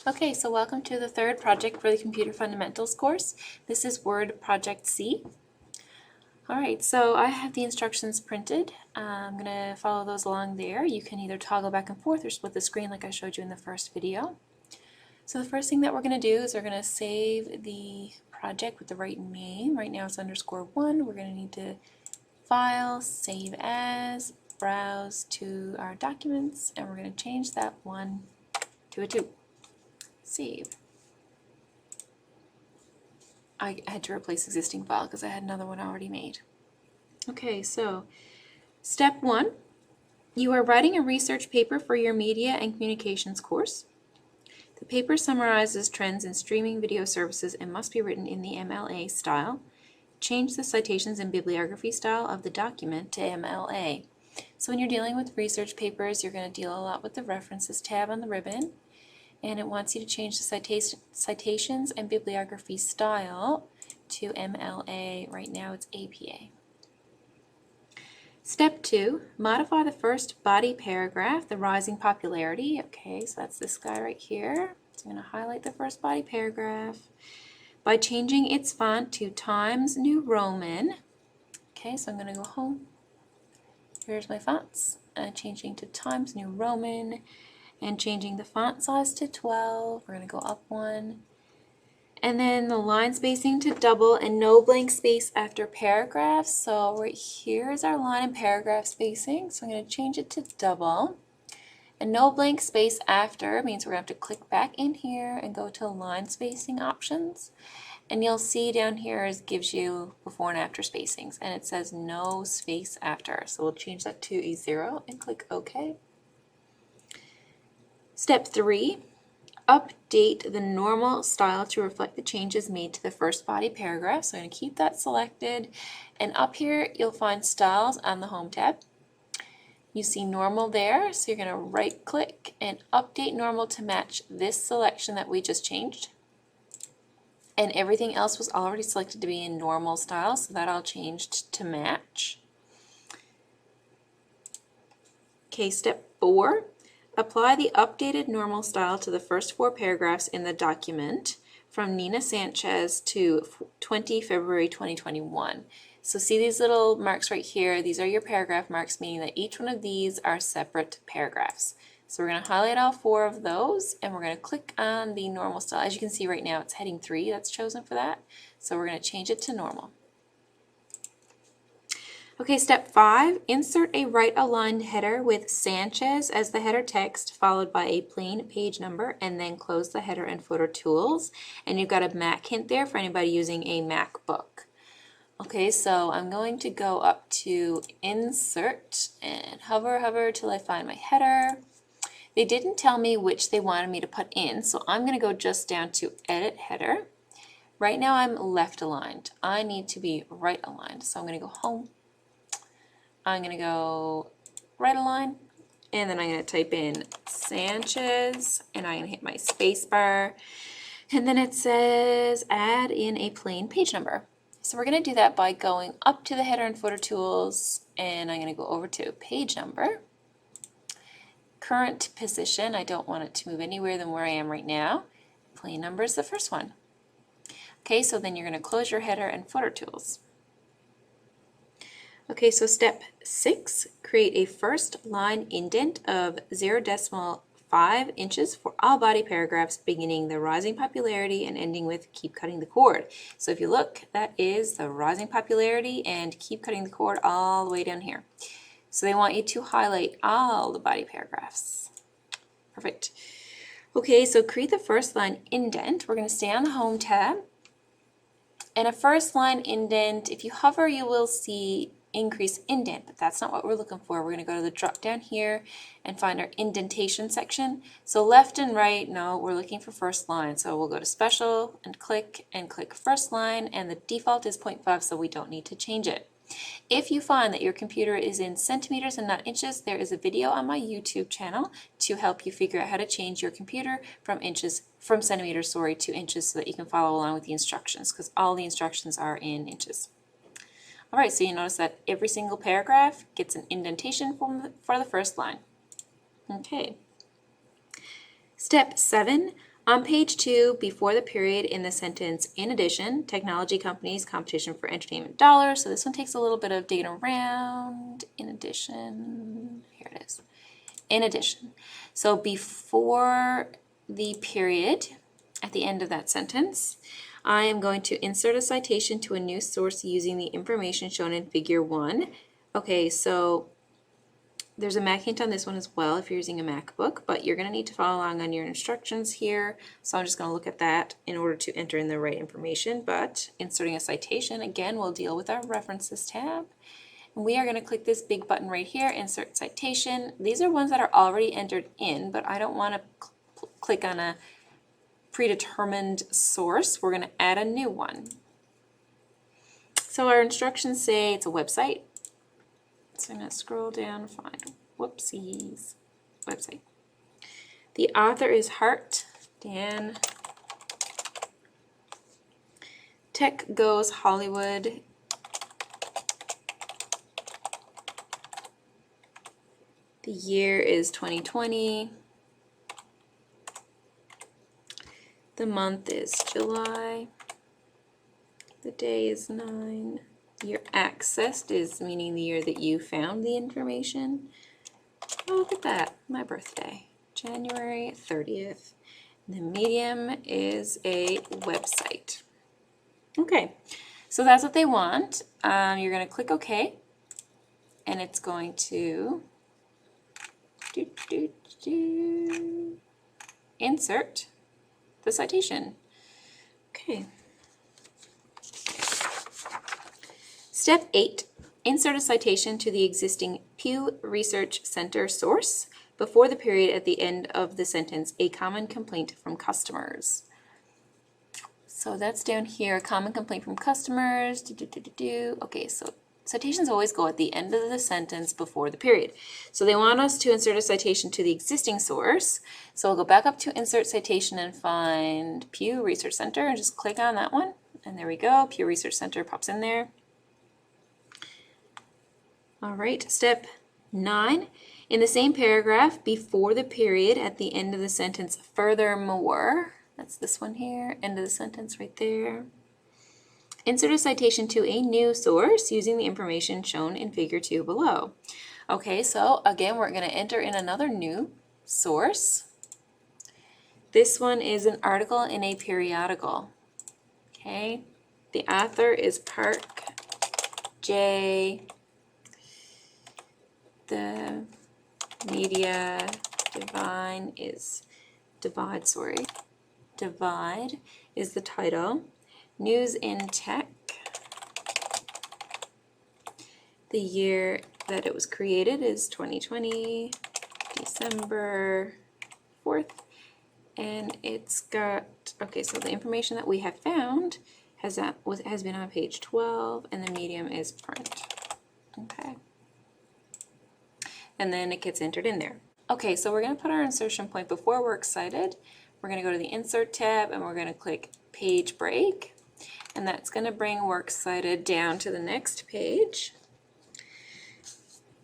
Okay, so welcome to the third project for the Computer Fundamentals course. This is Word Project C. Alright, so I have the instructions printed. I'm going to follow those along there. You can either toggle back and forth or split the screen like I showed you in the first video. So the first thing that we're going to do is we're going to save the project with the right name. Right now it's _1. We're going to need to File, Save As, Browse to our documents, and we're going to change that 1 to a 2. Save. I had to replace existing file because I had another one already made. Okay, so step 1, you are writing a research paper for your media and communications course. The paper summarizes trends in streaming video services and must be written in the MLA style. Change the citations and bibliography style of the document to MLA. So when you're dealing with research papers, you're going to deal a lot with the references tab on the ribbon. And it wants you to change the citations and bibliography style to MLA. Right now it's APA. Step 2, modify the first body paragraph, the rising popularity. Okay, so that's this guy right here. So I'm going to highlight the first body paragraph by changing its font to Times New Roman. Okay, so I'm going to go home. Here's my fonts. Changing to Times New Roman. And changing the font size to 12. We're going to go up 1. And then the line spacing to double and no blank space after paragraphs. So right here is our line and paragraph spacing. So I'm going to change it to double. And no blank space after means we're going to have to click back in here and go to line spacing options. And you'll see down here it gives you before and after spacings. And it says no space after. So we'll change that to a 0 and click OK. Step 3, update the normal style to reflect the changes made to the first body paragraph. So I'm going to keep that selected. And up here, you'll find styles on the Home tab. You see normal there, so you're going to right click and update normal to match this selection that we just changed. And everything else was already selected to be in normal style, so that all changed to match. Okay, step 4. Apply the updated normal style to the first 4 paragraphs in the document from Nina Sanchez to 20 February 2021. So see these little marks right here? These are your paragraph marks, meaning that each one of these are separate paragraphs. So we're going to highlight all 4 of those, and we're going to click on the normal style. As you can see right now, it's heading 3 that's chosen for that. So we're going to change it to normal. Okay, step 5, insert a right-aligned header with Sanchez as the header text, followed by a plain page number, and then close the header and footer tools. And you've got a Mac hint there for anybody using a MacBook. Okay, so I'm going to go up to Insert and hover till I find my header. They didn't tell me which they wanted me to put in, so I'm going to go just down to Edit Header. Right now I'm left-aligned. I need to be right-aligned, so I'm going to go Home. I'm going to go right align, and then I'm going to type in Sanchez, and I'm going to hit my space bar, and then it says add in a plain page number. So we're going to do that by going up to the header and footer tools, and I'm going to go over to page number. Current position, I don't want it to move anywhere than where I am right now. Plain number is the first one. Okay, so then you're going to close your header and footer tools. Okay, so step 6, create a first line indent of 0.5 inches for all body paragraphs beginning the rising popularity and ending with keep cutting the cord. So if you look, that is the rising popularity and keep cutting the cord all the way down here. So they want you to highlight all the body paragraphs. Perfect. Okay, so create the first line indent. We're going to stay on the Home tab. And a first line indent, if you hover, you will see increase indent, but that's not what we're looking for. We're going to go to the drop down here and find our indentation section. So left and right, no, we're looking for first line. So we'll go to special and click first line, and the default is 0.5, so we don't need to change it. If you find that your computer is in centimeters and not inches, there is a video on my YouTube channel to help you figure out how to change your computer from centimeters to inches so that you can follow along with the instructions, because all the instructions are in inches. Alright, so you notice that every single paragraph gets an indentation for the first line. Okay. Step 7, On page 2, before the period in the sentence, in addition, technology companies, competition for entertainment dollars. So this one takes a little bit of digging around. In addition, here it is. In addition. So before the period, at the end of that sentence, I am going to insert a citation to a new source using the information shown in figure 1. Okay, so there's a Mac hint on this one as well if you're using a MacBook, but you're going to need to follow along on your instructions here. So I'm just going to look at that in order to enter in the right information. But inserting a citation, again, we'll deal with our references tab. And we are going to click this big button right here, insert citation. These are ones that are already entered in, but I don't want to click on a predetermined source. We're going to add a new one. So our instructions say it's a website. So I'm going to scroll down and find, whoopsies, website. The author is Hart Dan. Tech Goes Hollywood. The year is 2020. The month is July. The day is 9. Year accessed is meaning the year that you found the information. Oh, look at that, my birthday, January 30th. The medium is a website. Okay, so that's what they want. You're going to click OK, and it's going to insert the citation. Okay. Step 8, insert a citation to the existing Pew Research Center source before the period at the end of the sentence, a common complaint from customers. So that's down here, a common complaint from customers. Okay, so citations always go at the end of the sentence before the period. So they want us to insert a citation to the existing source. So we'll go back up to insert citation and find Pew Research Center and just click on that one. And there we go, Pew Research Center pops in there. All right, step 9. In the same paragraph, before the period at the end of the sentence, furthermore, that's this one here, end of the sentence right there. Insert a citation to a new source using the information shown in figure 2 below. Okay, so again, we're going to enter in another new source. This one is an article in a periodical. Okay, the author is Park J. The media divide is the title. News in Tech. The year that it was created is 2020, December 4th. And it's got, okay, so the information that we have found has been on page 12, and the medium is print. Okay. And then it gets entered in there. Okay, so we're going to put our insertion point before Works Cited. We're going to go to the Insert tab and we're going to click Page Break. And that's going to bring Works Cited down to the next page.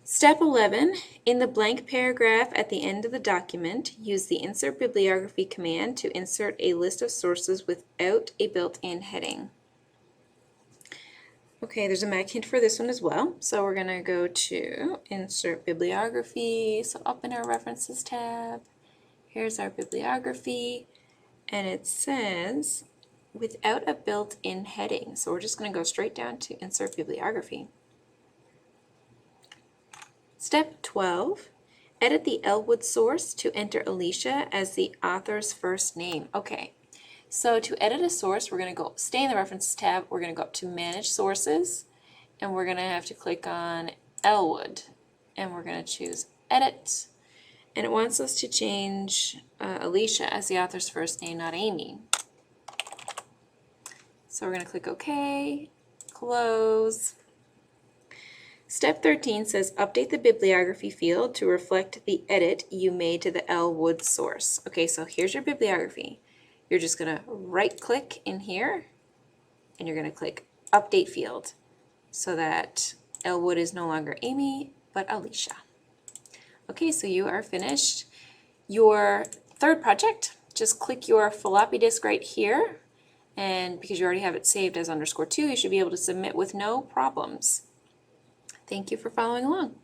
Step 11, in the blank paragraph at the end of the document, use the Insert Bibliography command to insert a list of sources without a built-in heading. Okay, there's a Mac hint for this one as well. So we're going to go to Insert Bibliography. So up in our References tab, here's our bibliography, and it says without a built-in heading. So we're just going to go straight down to Insert Bibliography. Step 12, edit the Elwood source to enter Alicia as the author's first name. Okay. So to edit a source, we're going to stay in the References tab, we're going to go up to Manage Sources, and we're going to have to click on Elwood, and we're going to choose Edit, and it wants us to change Alicia as the author's first name, not Amy. So we're going to click OK, close. Step 13 says update the bibliography field to reflect the edit you made to the Elwood source. Okay, so here's your bibliography. You're just going to right-click in here, and you're going to click Update Field so that Elwood is no longer Amy, but Alicia. Okay, so you are finished. Your third project, just click your floppy disk right here, and because you already have it saved as _2, you should be able to submit with no problems. Thank you for following along.